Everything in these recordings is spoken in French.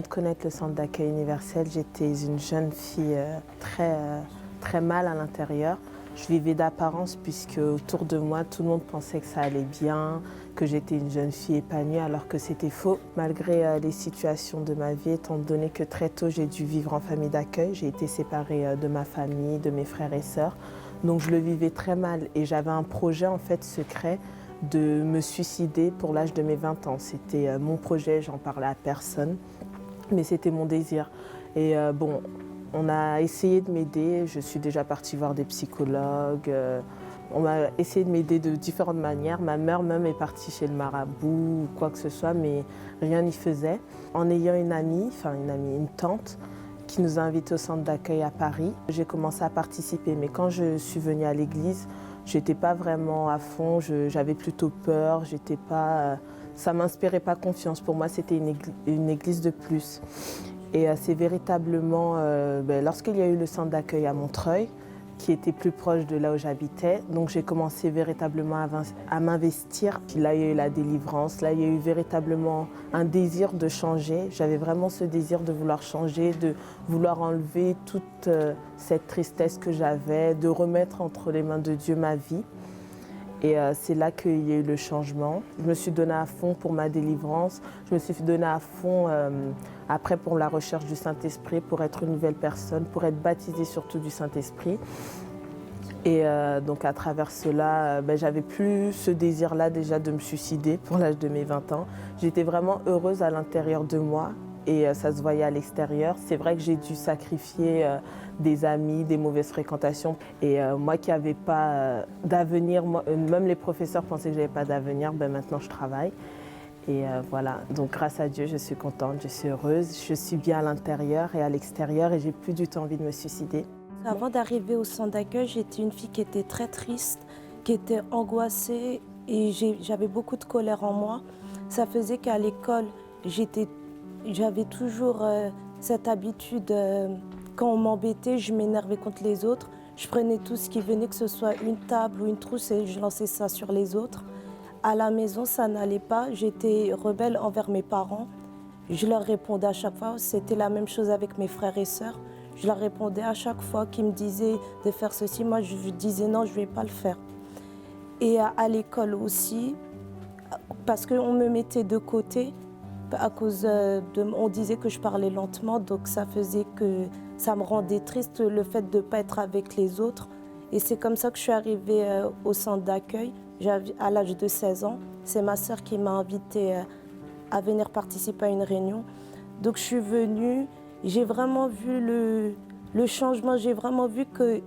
de connaître le centre d'accueil universel, j'étais une jeune fille très mal à l'intérieur. Je vivais d'apparence puisque autour de moi, tout le monde pensait que ça allait bien, que j'étais une jeune fille épanouie alors que c'était faux. Malgré les situations de ma vie, étant donné que très tôt j'ai dû vivre en famille d'accueil, j'ai été séparée de ma famille, de mes frères et sœurs. Donc je le vivais très mal et j'avais un projet en fait secret de me suicider pour l'âge de mes 20 ans. C'était mon projet, j'en parlais à personne, mais c'était mon désir. Et bon, on a essayé de m'aider, je suis déjà partie voir des psychologues, on m'a essayé de m'aider de différentes manières. Ma mère même est partie chez le marabout ou quoi que ce soit, mais rien n'y faisait. En ayant une tante, qui nous a invités au centre d'accueil à Paris, j'ai commencé à participer. Mais quand je suis venue à l'église, j'étais pas vraiment à fond, j'avais plutôt peur, ça m'inspirait pas confiance. Pour moi, c'était une église de plus. Et c'est véritablement, lorsqu'il y a eu le centre d'accueil à Montreuil, qui était plus proche de là où j'habitais, donc j'ai commencé véritablement à m'investir. Là, il y a eu la délivrance, là, il y a eu véritablement un désir de changer. J'avais vraiment ce désir de vouloir changer, de vouloir enlever toute cette tristesse que j'avais, de remettre entre les mains de Dieu ma vie. Et c'est là qu'il y a eu le changement. Je me suis donnée à fond pour ma délivrance. Je me suis donnée à fond après pour la recherche du Saint-Esprit, pour être une nouvelle personne, pour être baptisée surtout du Saint-Esprit. Et donc à travers cela, j'avais plus ce désir-là déjà de me suicider pour l'âge de mes 20 ans. J'étais vraiment heureuse à l'intérieur de moi et ça se voyait à l'extérieur. C'est vrai que j'ai dû sacrifier des amis, des mauvaises fréquentations. Et moi qui n'avais pas d'avenir, même les professeurs pensaient que je n'avais pas d'avenir, maintenant je travaille. Et voilà, donc grâce à Dieu, je suis contente, je suis heureuse, je suis bien à l'intérieur et à l'extérieur et j'ai plus du tout envie de me suicider. Avant d'arriver au centre d'accueil, j'étais une fille qui était très triste, qui était angoissée et j'avais beaucoup de colère en moi. Ça faisait qu'à l'école, j'avais toujours cette habitude, quand on m'embêtait, je m'énervais contre les autres. Je prenais tout ce qui venait, que ce soit une table ou une trousse, et je lançais ça sur les autres. À la maison, ça n'allait pas. J'étais rebelle envers mes parents. Je leur répondais à chaque fois. C'était la même chose avec mes frères et sœurs. Je leur répondais à chaque fois qu'ils me disaient de faire ceci. Moi, je disais non, je ne vais pas le faire. Et à l'école aussi, parce qu'on me mettait de côté, à cause on disait que je parlais lentement, donc ça faisait que ça me rendait triste le fait de ne pas être avec les autres. Et c'est comme ça que je suis arrivée au centre d'accueil à l'âge de 16 ans. C'est ma sœur qui m'a invitée à venir participer à une réunion. Donc je suis venue, j'ai vraiment vu le changement, j'ai vraiment vu que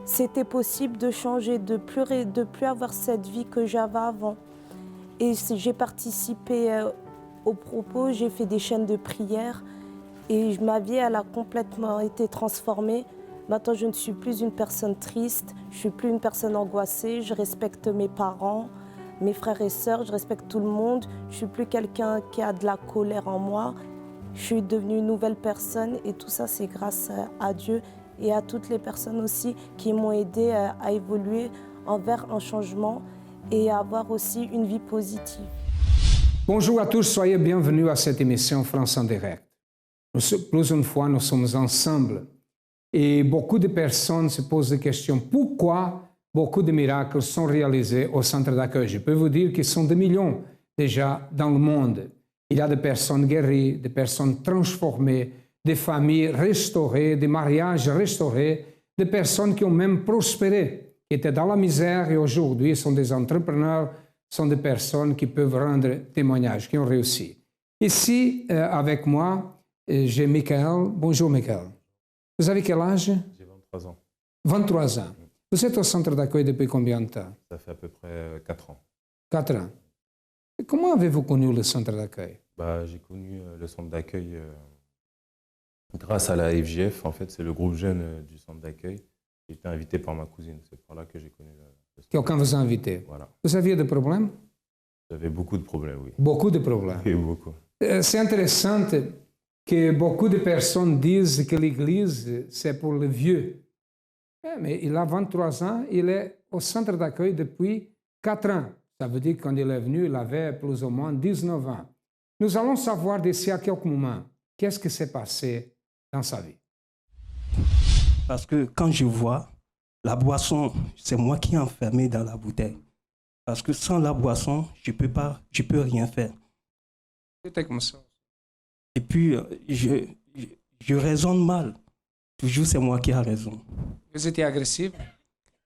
c'était possible de changer, de plus avoir cette vie que j'avais avant. Et j'ai participé aux propos, j'ai fait des chaînes de prière et ma vie, elle a complètement été transformée. Maintenant, je ne suis plus une personne triste, je ne suis plus une personne angoissée, je respecte mes parents, mes frères et sœurs, je respecte tout le monde. Je ne suis plus quelqu'un qui a de la colère en moi. Je suis devenue une nouvelle personne et tout ça, c'est grâce à Dieu et à toutes les personnes aussi qui m'ont aidée à évoluer envers un changement et à avoir aussi une vie positive. Bonjour à tous, soyez bienvenus à cette émission France en direct. Plus une fois, nous sommes ensemble et beaucoup de personnes se posent des questions. Pourquoi beaucoup de miracles sont réalisés au centre d'accueil? Je peux vous dire qu'ils sont des millions déjà dans le monde. Il y a des personnes guéries, des personnes transformées, des familles restaurées, des mariages restaurés, des personnes qui ont même prospéré, qui étaient dans la misère et aujourd'hui sont des entrepreneurs, sont des personnes qui peuvent rendre témoignage, qui ont réussi. Ici, avec moi, j'ai Michael. Bonjour, Michael. Vous avez quel âge? J'ai 23 ans. 23 ans. Vous êtes au centre d'accueil depuis combien de temps? Ça fait à peu près 4 ans. 4 ans. Et comment avez-vous connu le centre d'accueil? J'ai connu le centre d'accueil grâce à la FJF. En fait, c'est le groupe jeune du centre d'accueil. J'ai été invité par ma cousine. C'est par là que j'ai connu le centre. Quelqu'un vous a invité? Voilà. Vous aviez des problèmes? J'avais beaucoup de problèmes, oui. Beaucoup de problèmes. Et beaucoup. C'est intéressant que beaucoup de personnes disent que l'Église, c'est pour les vieux. Mais il a 23 ans, il est au centre d'accueil depuis 4 ans. Ça veut dire que quand il est venu, il avait plus ou moins 19 ans. Nous allons savoir d'ici à quelques moments qu'est-ce qui s'est passé dans sa vie. Parce que quand je vois la boisson, c'est moi qui est enfermé dans la bouteille. Parce que sans la boisson, je peux rien faire. C'était comme ça. Et puis, je raisonne mal. Toujours, c'est moi qui ai raison. Vous étiez agressif?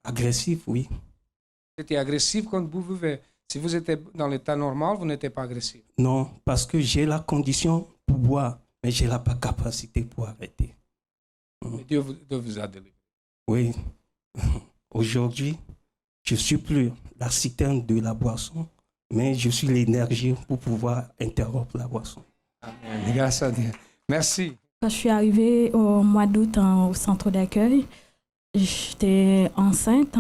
Agressif, oui. Vous étiez agressif quand vous buvez. Si vous étiez dans l'état normal, vous n'étiez pas agressif. Non, parce que j'ai la condition pour boire, mais je n'ai pas capacité pour arrêter. Mais Dieu vous a délivré. Oui. Aujourd'hui, je ne suis plus la citerne de la boisson, mais je suis l'énergie pour pouvoir interrompre la boisson. Amen. Grâce à Dieu. Merci. Quand je suis arrivée au mois d'août au centre d'accueil, j'étais enceinte,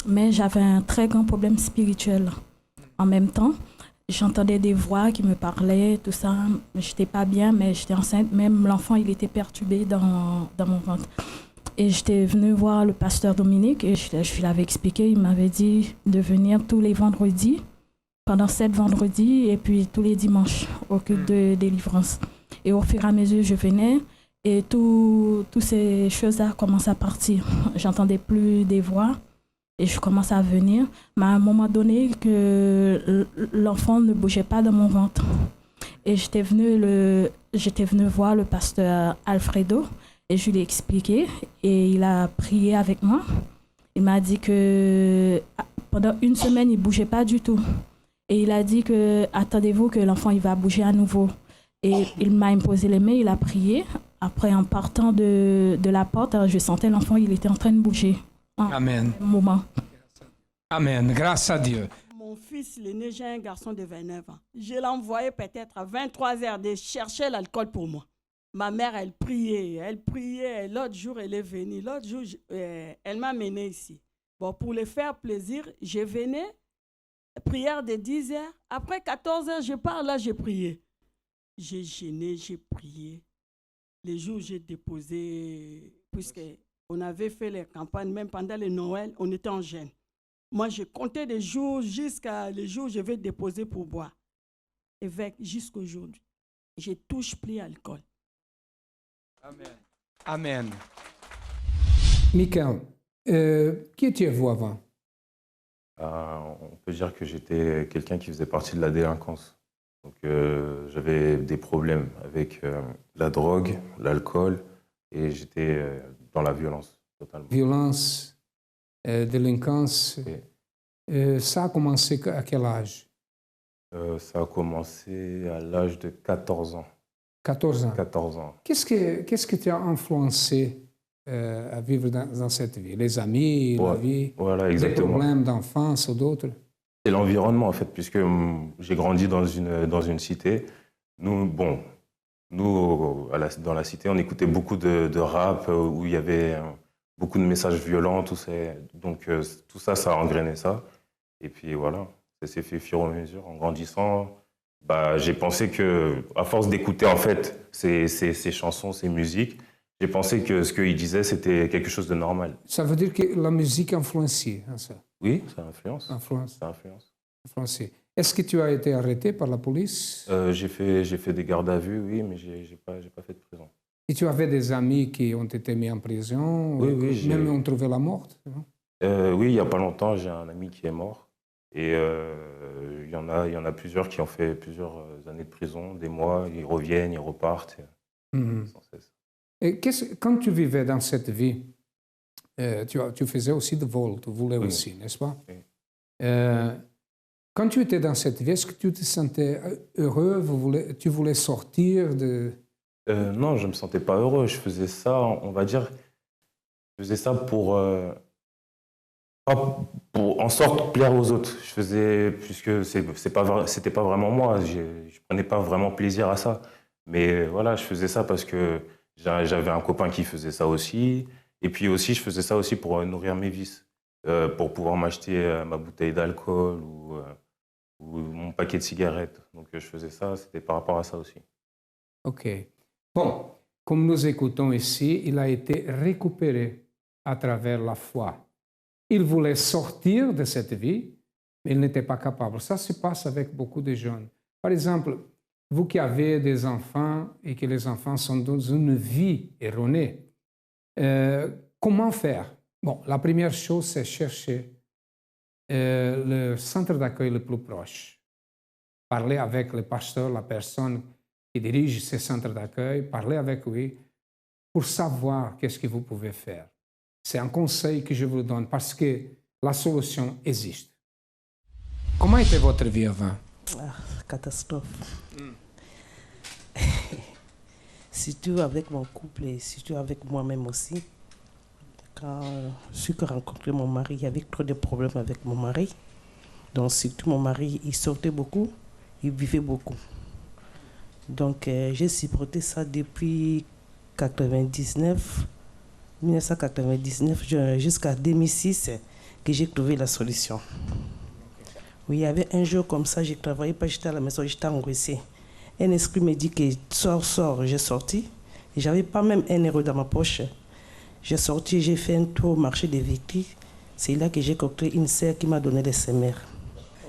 mais j'avais un très grand problème spirituel. En même temps, j'entendais des voix qui me parlaient, tout ça. Je n'étais pas bien, mais j'étais enceinte. Même l'enfant, il était perturbé dans mon ventre. Et j'étais venue voir le pasteur Dominique et je lui avais expliqué. Il m'avait dit de venir tous les vendredis, pendant 7 vendredis, et puis tous les dimanches au culte de délivrance. Et au fur et à mesure, je venais et toutes ces choses-là commençaient à partir. J'entendais plus des voix et je commençais à venir. Mais à un moment donné, que l'enfant ne bougeait pas dans mon ventre. Et j'étais venue voir le pasteur Alfredo et je lui ai expliqué et il a prié avec moi. Il m'a dit que pendant 1 semaine, il ne bougeait pas du tout. Et il a dit que attendez-vous que l'enfant il va bouger à nouveau. Et il m'a imposé les mains, il a prié. Après, en partant de la porte, je sentais l'enfant, il était en train de bouger. Amen. Moment. Amen. Grâce à Dieu. Mon fils, l'aîné, j'ai un garçon de 29 ans. Je l'ai envoyé peut-être à 23 heures de chercher l'alcool pour moi. Ma mère, elle priait. L'autre jour, elle est venue. L'autre jour, elle m'a mené ici. Bon, pour le faire plaisir, je venais, prière de 10 heures. Après 14 heures, je pars là, j'ai prié. J'ai gêné, j'ai prié. Les jours où j'ai déposé, puisqu'on avait fait les campagnes, même pendant le Noël, on était en jeûne. Moi, je comptais des jours jusqu'à les jours où je vais déposer pour boire. Évêque, jusqu'aujourd'hui, je ne touche plus à l'alcool. Amen. Amen. Michael, qui étiez-vous avant? On peut dire que j'étais quelqu'un qui faisait partie de la délinquance. Donc, j'avais des problèmes avec la drogue, l'alcool, et j'étais dans la violence totalement. Violence, délinquance. Oui. Ça a commencé à quel âge? Ça a commencé à l'âge de 14 ans. 14 ans. 14 ans. Qu'est-ce qui t'a influencé à vivre dans cette vie? Les amis, la vie, voilà, des exactement. problèmes d'enfance ou d'autres? C'est l'environnement, en fait, puisque j'ai grandi dans une cité. Nous, dans la cité, on écoutait beaucoup de rap où il y avait beaucoup de messages violents. Donc, tout ça, ça a engrainé ça. Et puis, voilà, ça s'est fait fur et à mesure. En grandissant, j'ai pensé que, à force d'écouter, en fait, ces chansons, ces musiques, j'ai pensé que ce qu'il disait, c'était quelque chose de normal. Ça veut dire que la musique influencie, hein, ça? Oui, ça influence. Ça influence. Influencie. Est-ce que tu as été arrêté par la police? J'ai fait des gardes à vue, oui, mais j'ai pas fait de prison. Et tu avais des amis qui ont été mis en prison? Oui, même ont trouvé la mort? Oui, il n'y a pas longtemps, j'ai un ami qui est mort. Et il y en a plusieurs qui ont fait plusieurs années de prison, des mois, ils reviennent, ils repartent, sans cesse. Et quand tu vivais dans cette vie, tu faisais aussi de vol, tu voulais aussi, n'est-ce pas? Oui. Quand tu étais dans cette vie, est-ce que tu te sentais heureux? Tu voulais sortir de... Non, je ne me sentais pas heureux. Je faisais ça, on va dire, je faisais ça pour en sorte plaire aux autres. Je faisais, puisque c'était pas vraiment moi, je prenais pas vraiment plaisir à ça. Mais voilà, je faisais ça parce que j'avais un copain qui faisait ça aussi. Et puis aussi, je faisais ça aussi pour nourrir mes vices, pour pouvoir m'acheter ma bouteille d'alcool ou mon paquet de cigarettes. Donc je faisais ça, c'était par rapport à ça aussi. OK. Bon, comme nous écoutons ici, il a été récupéré à travers la foi. Il voulait sortir de cette vie, mais il n'était pas capable. Ça se passe avec beaucoup de jeunes. Par exemple, vous qui avez des enfants et que les enfants sont dans une vie erronée, comment faire? Bon, la première chose, c'est chercher le centre d'accueil le plus proche. Parler avec le pasteur, la personne qui dirige ce centre d'accueil, parler avec lui pour savoir qu'est-ce que vous pouvez faire. C'est un conseil que je vous donne parce que la solution existe. Comment était votre vie avant? Catastrophe. Surtout avec mon couple et surtout avec moi-même aussi. Quand j'ai rencontré mon mari, il y avait trop de problèmes avec mon mari. Donc surtout mon mari, il sortait beaucoup, il buvait beaucoup. Donc j'ai supporté ça depuis 1999 jusqu'à 2006 que j'ai trouvé la solution. Oui, il y avait un jour comme ça, je ne travaillais pas, j'étais à la maison, j'étais angoissée. Un esprit me dit que sors, j'ai sorti. Je n'avais pas même 1 euro dans ma poche. J'ai sorti, j'ai fait un tour au marché des Victoires. C'est là que j'ai rencontré une sœur qui m'a donné les semelles.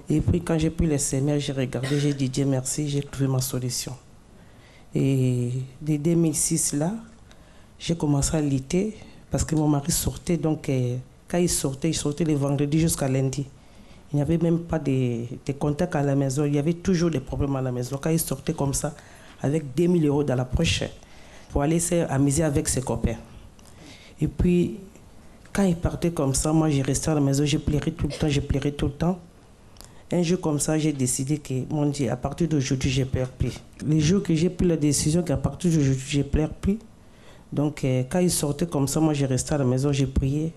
Et puis quand j'ai pris les semelles, j'ai regardé, j'ai dit Dieu merci, j'ai trouvé ma solution. Et dès 2006 là, j'ai commencé à lutter parce que mon mari sortait. Donc quand il sortait les vendredis jusqu'à lundi. Il n'y avait même pas de contact à la maison. Il y avait toujours des problèmes à la maison. Quand il sortait comme ça, avec 2000 euros dans la poche, pour aller s'amuser avec ses copains. Et puis, quand il partait comme ça, moi, j'ai resté à la maison, j'ai pleuré tout le temps. Un jour comme ça, j'ai décidé que, mon Dieu, à partir d'aujourd'hui, je ne pleure plus. Les jours que j'ai pris la décision qu'à partir d'aujourd'hui, je ne pleure plus. Donc, quand il sortait comme ça, moi, j'ai resté à la maison, j'ai prié.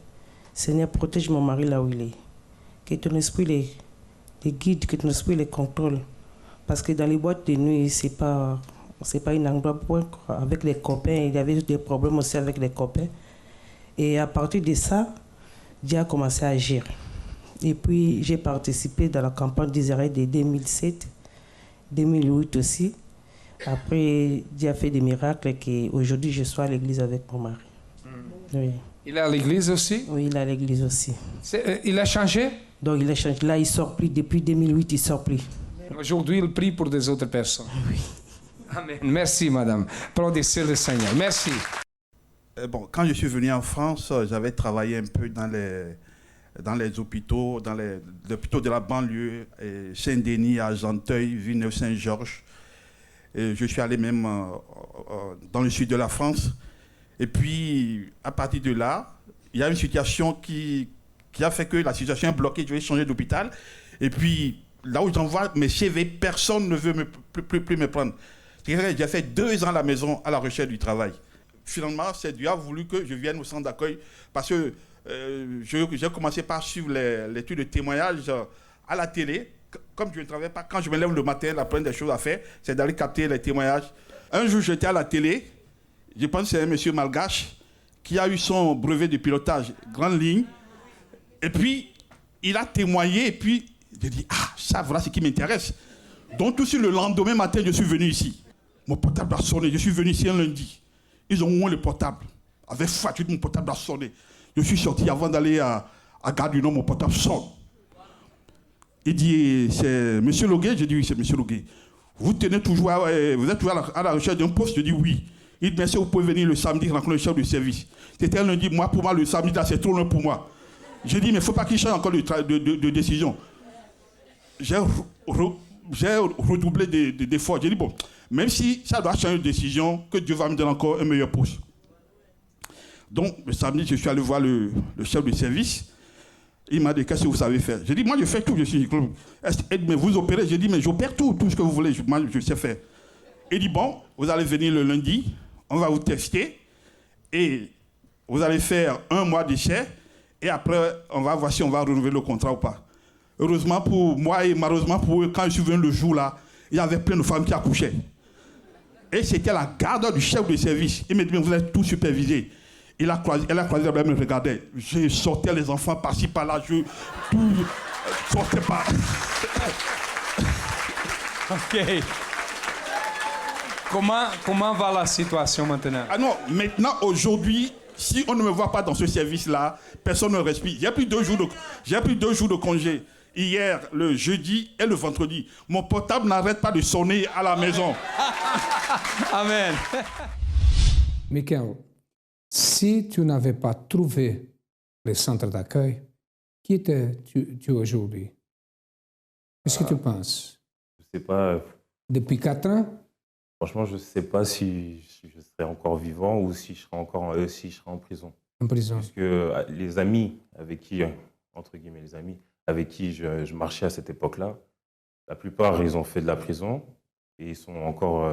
Seigneur, protège mon mari là où il est. Que ton esprit les guide, que ton esprit les contrôle. Parce que dans les boîtes de nuit, c'est pas un endroit pour avec les copains. Il y avait des problèmes aussi avec les copains. Et à partir de ça, Dieu a commencé à agir. Et puis, j'ai participé dans la campagne d'Israël de 2007, 2008 aussi. Après, Dieu a fait des miracles et aujourd'hui, je suis à l'église avec mon mari. Oui. Il est à l'église aussi? Oui, il est à l'église aussi. Il a changé? Donc, il a changé. Là, il ne sort plus. Depuis 2008, il ne sort plus. Aujourd'hui, il prie pour des autres personnes. Oui. Amen. Merci, madame. Applaudissez le Seigneur. Merci. Bon, quand je suis venu en France, j'avais travaillé un peu dans les hôpitaux, dans les hôpitaux de la banlieue, Saint-Denis, Argenteuil, Villeneuve-Saint-Georges. Et je suis allé même dans le sud de la France. Et puis, à partir de là, il y a une situation qui a fait que la situation est bloquée. Je vais changer d'hôpital. Et puis, là où j'envoie mes CV, personne ne veut plus me prendre. J'ai fait 2 ans à la maison à la recherche du travail. Finalement, c'est Dieu a voulu que je vienne au centre d'accueil parce que j'ai commencé par suivre l'étude de témoignage à la télé. Comme je ne travaille pas, quand je me lève le matin, la première des choses à faire, c'est d'aller capter les témoignages. Un jour, j'étais à la télé. Je pense que c'est un monsieur malgache qui a eu son brevet de pilotage grande ligne. Et puis, il a témoigné. Et puis, j'ai dit, ça, voilà ce qui m'intéresse. Donc, tout de suite, le lendemain matin, je suis venu ici. Mon portable a sonné. Je suis venu ici un lundi. Ils ont oué le portable. Avec fatigue, mon portable a sonné. Je suis sorti avant d'aller à Gare du Nord, mon portable sonne. Il dit, c'est M. Loguet? J'ai dit, oui, c'est M. Loguet. Vous êtes toujours à la recherche d'un poste? Je dis, oui. Il dit, merci, vous pouvez venir le samedi rencontrer le chef de service. C'était un lundi. Pour moi, le samedi, là, c'est trop loin pour moi. J'ai dit, mais il ne faut pas qu'il change encore de décision. J'ai redoublé d'efforts. J'ai dit, bon, même si ça doit changer de décision, que Dieu va me donner encore un meilleur poste. Donc, le samedi, je suis allé voir le chef de service. Il m'a dit, qu'est-ce que vous savez faire? J'ai dit, moi, je fais tout. Mais vous opérez? J'ai dit, mais j'opère tout ce que vous voulez. Moi, je sais faire. Il dit, bon, vous allez venir le lundi, on va vous tester, et vous allez faire 1 mois d'essai, et après, on va voir si on va renouveler le contrat ou pas. Heureusement pour moi et malheureusement pour eux, quand je suis venu le jour-là, il y avait plein de femmes qui accouchaient. Et c'était la garde du chef de service. Il m'a dit, mais vous êtes tout supervisé. Elle a croisé, elle me regardait. Je sortais les enfants par-ci, par-là, tout sortait par... Ok. Comment va la situation maintenant? Ah non, maintenant, aujourd'hui, si on ne me voit pas dans ce service-là, personne ne respire. J'ai pris 2 jours de congé. hier, le jeudi et le vendredi. Mon portable n'arrête pas de sonner à la maison. Amen. Michael, si tu n'avais pas trouvé le centre d'accueil, qui étais-tu aujourd'hui? Qu'est-ce que tu penses? Je ne sais pas. Depuis 4 ans? Franchement, je ne sais pas si je serais encore vivant ou si je serais encore si je serais en prison. En prison. Parce que les amis avec qui, entre guillemets, les amis avec qui je marchais à cette époque-là, la plupart, ils ont fait de la prison et ils sont encore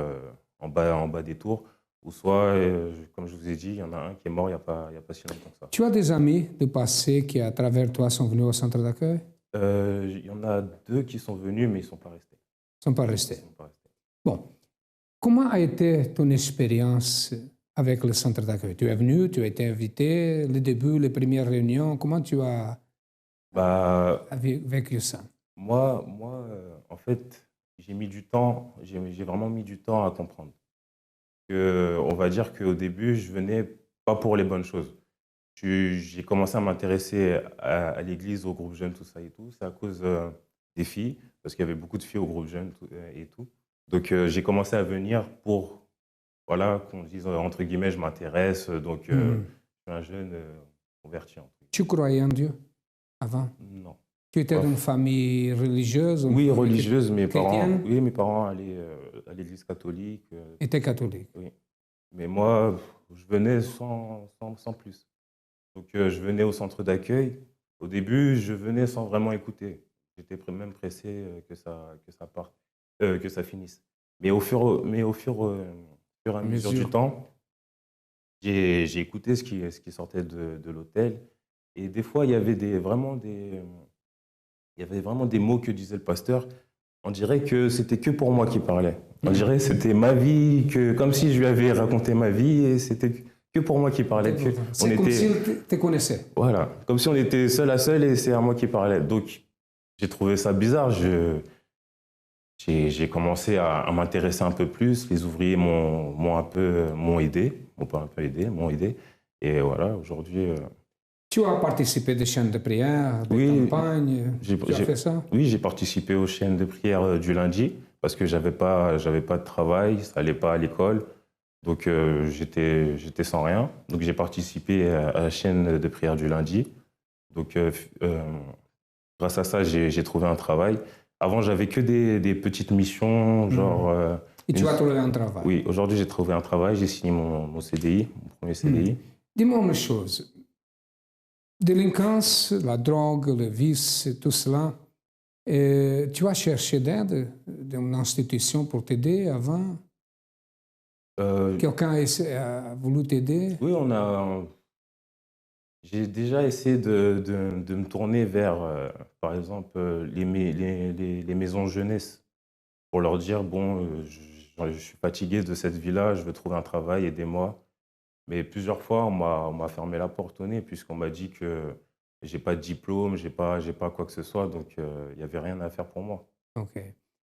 en bas des tours. Ou soit, comme je vous ai dit, il y en a un qui est mort il n'y a pas si longtemps que ça. Tu as des amis de passé qui, à travers toi, sont venus au centre d'accueil? Il y en a 2 qui sont venus, mais ils ne sont pas restés. Ils ne sont pas restés. Bon. Comment a été ton expérience avec le centre d'accueil? Tu es venu, tu as été invité, le début, les premières réunions. Comment tu as vécu ça? Moi, en fait, j'ai mis du temps, j'ai vraiment mis du temps à comprendre. On va dire qu'au début, je venais pas pour les bonnes choses. J'ai commencé à m'intéresser à l'église, au groupe jeune, tout ça et tout. C'est à cause des filles, parce qu'il y avait beaucoup de filles au groupe jeune et tout. Donc, j'ai commencé à venir pour, voilà, qu'on dise, entre guillemets, je m'intéresse. Donc, je suis un jeune converti. Tu croyais en Dieu avant? Non. Tu étais d'une famille religieuse? Oui, religieuse. Mes parents allaient à l'église catholique. Étaient catholiques? Oui. Mais moi, je venais sans plus. Donc, je venais au centre d'accueil. Au début, je venais sans vraiment écouter. J'étais même pressé que ça parte, que ça finisse. Mais au fur et à mesure du temps, j'ai écouté ce qui sortait de l'hôtel. Et des fois, il y avait vraiment des mots que disait le pasteur. On dirait que c'était que pour moi qu'il parlait. On dirait que c'était ma vie, comme si je lui avais raconté ma vie et c'était que pour moi qu'il parlait. C'est comme s'il te connaissait. Voilà, comme si on était seul à seul et c'est à moi qui parlait. Donc, j'ai trouvé ça bizarre. J'ai commencé à m'intéresser un peu plus. Les ouvriers m'ont aidé. M'ont aidé. Et voilà, aujourd'hui... Tu as participé à des chaînes de prière, des campagnes, tu as fait ça? Oui, j'ai participé aux chaînes de prière du lundi parce que j'avais pas de travail, ça allait pas à l'école. Donc, j'étais sans rien. Donc, j'ai participé à la chaîne de prière du lundi. Donc, grâce à ça, j'ai trouvé un travail. Avant, j'avais que des petites missions, genre... Et tu as trouvé un travail? Oui, aujourd'hui, j'ai trouvé un travail. J'ai signé mon CDI, mon premier CDI. Dis-moi une chose. Délinquance, la drogue, le vice, tout cela, tu as cherché d'aide d'une institution pour t'aider avant? Quelqu'un a voulu t'aider? Oui, j'ai déjà essayé de me tourner vers, par exemple, les maisons jeunesse pour leur dire, bon, je suis fatigué de cette vie-là, je veux trouver un travail, aidez-moi. Mais plusieurs fois, on m'a fermé la porte au nez puisqu'on m'a dit que j'ai pas de diplôme, j'ai pas quoi que ce soit, donc il n'y avait rien à faire pour moi. OK.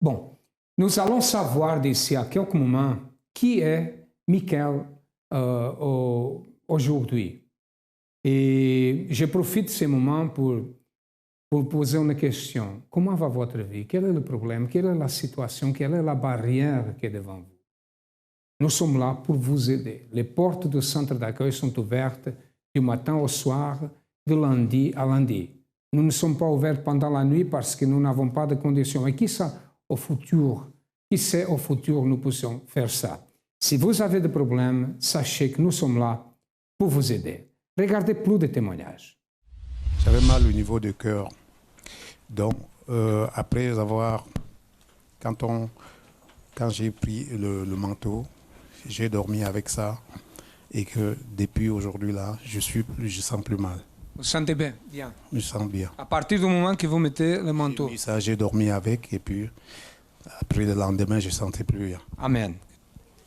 Bon, nous allons savoir d'ici à quelques moments qui est Michael aujourd'hui. Et je profite de ces moments pour poser une question. Comment va votre vie? Quel est le problème? Quelle est la situation? Quelle est la barrière qui est devant vous? Nous sommes là pour vous aider. Les portes du centre d'accueil sont ouvertes du matin au soir, de lundi à lundi. Nous ne sommes pas ouverts pendant la nuit parce que nous n'avons pas de conditions. Et qui sait au futur nous pouvons faire ça. Si vous avez des problèmes, sachez que nous sommes là pour vous aider. Regardez plus de témoignages. J'avais mal au niveau du cœur. Donc, après avoir... Quand j'ai pris le manteau, j'ai dormi avec ça et que depuis aujourd'hui là, je sens plus mal. Vous sentez bien? Bien. Je sens bien. À partir du moment que vous mettez le manteau? Ça, j'ai dormi avec et puis après le lendemain, je ne sentais plus rien. Amen.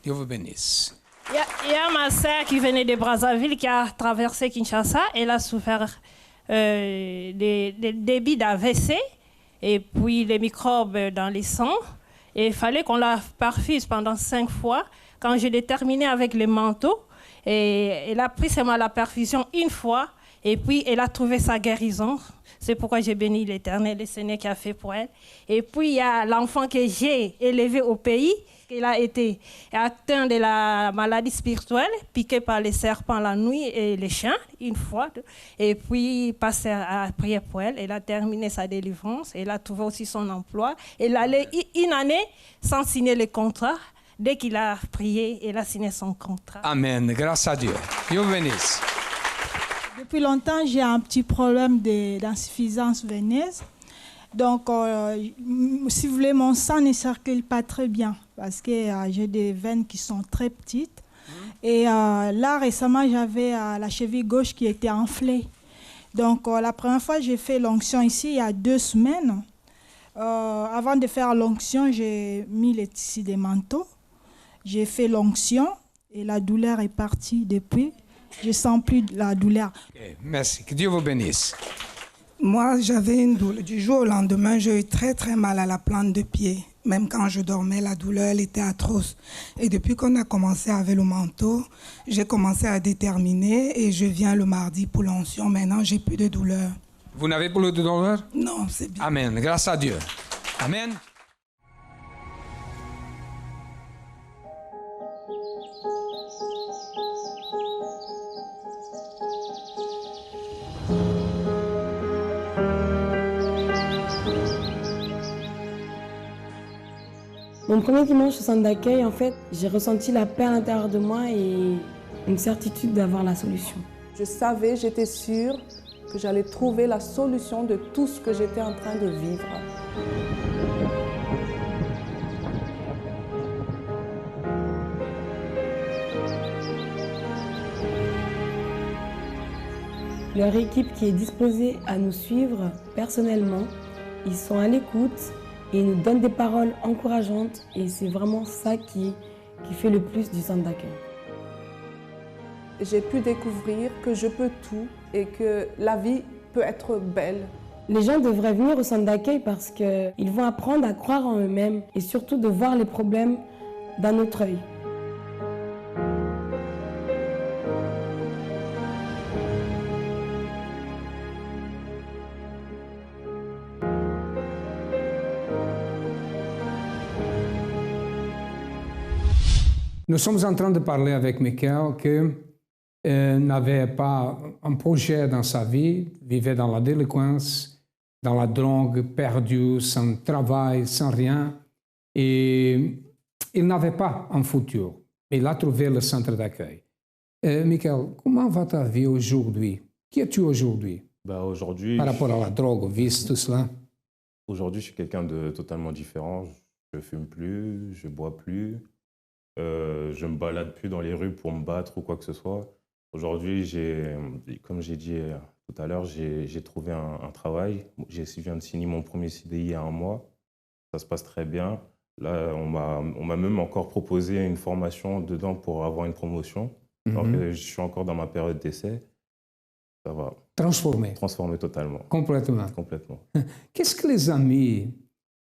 Dieu vous bénisse. Il y a ma sœur qui venait de Brazzaville qui a traversé Kinshasa. Elle a souffert des débits d'AVC et puis les microbes dans les sangs. Et il fallait qu'on la perfuse pendant 5 fois. Quand je l'ai terminé avec le manteau, et elle a pris seulement la perfusion une fois, Et puis, elle a trouvé sa guérison. C'est pourquoi j'ai béni l'Éternel, le Seigneur qui a fait pour elle. Et puis, il y a l'enfant que j'ai élevé au pays. Il a été atteint de la maladie spirituelle, piqué par les serpents la nuit et les chiens, une fois. Et puis, passer à prier pour elle. Elle a terminé sa délivrance. Elle a trouvé aussi son emploi. Elle allait une année sans signer le contrat. Dès qu'il a prié, il a signé son contrat. Amen. Grâce à Dieu. Dieu vous bénisse. Depuis longtemps, j'ai un petit problème d'insuffisance veineuse. Donc, si vous voulez, mon sang ne circule pas très bien parce que j'ai des veines qui sont très petites. Et là, récemment, j'avais la cheville gauche qui était enflée. Donc, la première fois, j'ai fait l'onction ici il y a 2 semaines. Avant de faire l'onction, j'ai mis les tissus des manteaux. J'ai fait l'onction et la douleur est partie depuis. Je ne sens plus la douleur. Okay, merci. Que Dieu vous bénisse. Moi, j'avais une douleur. Du jour au lendemain, j'ai eu très très mal à la plante de pied. Même quand je dormais, la douleur elle était atroce. Et depuis qu'on a commencé avec le manteau, j'ai commencé à déterminer et je viens le mardi pour l'onction. Maintenant, j'ai plus de douleur. Vous n'avez plus de douleur? Non, c'est bien. Amen. Grâce à Dieu. Amen. Mon premier dimanche au centre d'accueil, en fait, j'ai ressenti la paix à l'intérieur de moi et une certitude d'avoir la solution. Je savais, j'étais sûre que j'allais trouver la solution de tout ce que j'étais en train de vivre. Leur équipe qui est disposée à nous suivre personnellement, ils sont à l'écoute et ils nous donnent des paroles encourageantes et c'est vraiment ça qui fait le plus du centre d'accueil. J'ai pu découvrir que je peux tout et que la vie peut être belle. Les gens devraient venir au centre d'accueil parce qu'ils vont apprendre à croire en eux-mêmes et surtout de voir les problèmes d'un autre œil. Nous sommes en train de parler avec Michael que n'avait pas un projet dans sa vie, vivait dans la délinquance, dans la drogue, perdu, sans travail, sans rien. Et il n'avait pas un futur. Il a trouvé le centre d'accueil. Michael, comment va ta vie aujourd'hui? Qui es-tu aujourd'hui? Aujourd'hui, par rapport à la drogue, au vice, tout cela? Aujourd'hui, je suis quelqu'un de totalement différent. Je ne fume plus, je ne bois plus. Je ne me balade plus dans les rues pour me battre ou quoi que ce soit. Aujourd'hui, comme j'ai dit tout à l'heure, j'ai trouvé un travail. Je viens de signer mon premier CDI il y a 1 mois. Ça se passe très bien. Là, on m'a même encore proposé une formation dedans pour avoir une promotion. Alors que je suis encore dans ma période d'essai. Ça va. Transformé. Transformé totalement. Complètement. Complètement. Qu'est-ce que les amis,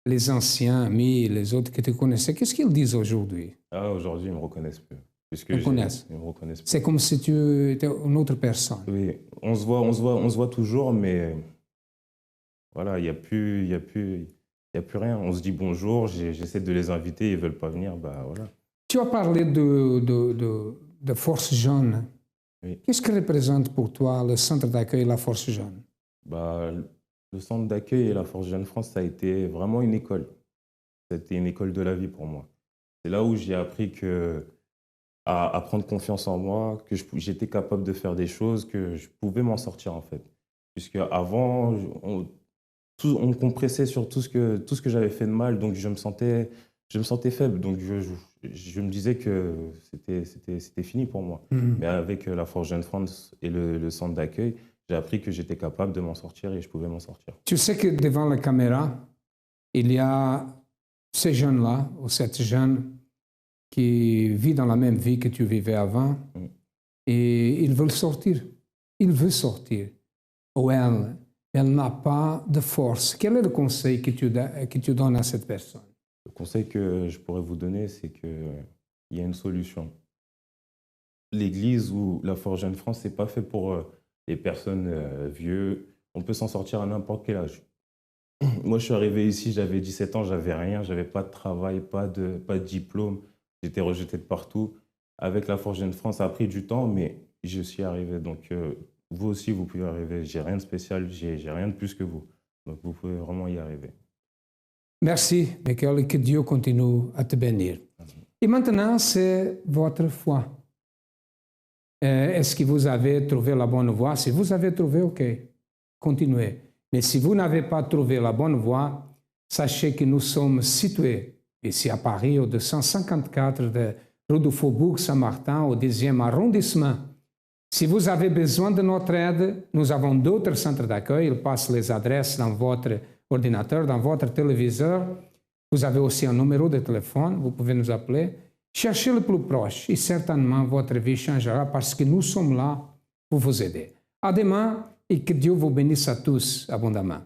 les anciens amis, les autres que tu connaissais, qu'est-ce qu'ils disent aujourd'hui? Aujourd'hui, ils ne me reconnaissent plus. Ils me reconnaissent. Ils me reconnaissent plus. C'est comme si tu étais une autre personne. Oui, on se voit toujours, mais voilà, il n'y a plus rien. On se dit bonjour, j'essaie de les inviter, ils ne veulent pas venir, bah voilà. Tu as parlé de Force Jeune. Oui. Qu'est-ce que représente pour toi le centre d'accueil et la Force Jeune? Le centre d'accueil et la Force Jeune France, ça a été vraiment une école. C'était une école de la vie pour moi. C'est là où j'ai appris à prendre confiance en moi, que j'étais capable de faire des choses, que je pouvais m'en sortir en fait. Puisque avant, on me compressait sur tout ce que j'avais fait de mal, donc je me sentais faible. Donc je me disais que c'était fini pour moi. Mais avec la Force Jeune France et le centre d'accueil, j'ai appris que j'étais capable de m'en sortir et je pouvais m'en sortir. Tu sais que devant la caméra, il y a ces jeunes-là, ou cette jeune qui vit dans la même vie que tu vivais avant, et ils veulent sortir. Il veut sortir. Ou elle n'a pas de force. Quel est le conseil que tu donnes à cette personne? Le conseil que je pourrais vous donner, c'est qu'il y a une solution. L'Église ou la Force Jeune France, ce n'est pas fait pour les personnes vieux, on peut s'en sortir à n'importe quel âge. Moi, je suis arrivé ici, j'avais 17 ans, j'avais rien, j'avais pas de travail, pas de diplôme, j'étais rejeté de partout. Avec la Force Jeune France, ça a pris du temps, mais je suis arrivé. Donc, vous aussi, vous pouvez arriver. J'ai rien de spécial, j'ai rien de plus que vous. Donc, vous pouvez vraiment y arriver. Merci, Michael, et que Dieu continue à te bénir. Et maintenant, c'est votre foi. Est-ce que vous avez trouvé la bonne voie? Si vous avez trouvé, OK, continuez. Mais si vous n'avez pas trouvé la bonne voie, sachez que nous sommes situés ici à Paris, au 254 de rue du Faubourg Saint-Martin, au 10e arrondissement. Si vous avez besoin de notre aide, nous avons d'autres centres d'accueil. Ils passent les adresses dans votre ordinateur, dans votre téléviseur. Vous avez aussi un numéro de téléphone, vous pouvez nous appeler. Cherchez le plus proche et certainement votre vie changera parce que nous sommes là pour vous aider. À demain et que Dieu vous bénisse à tous abondamment.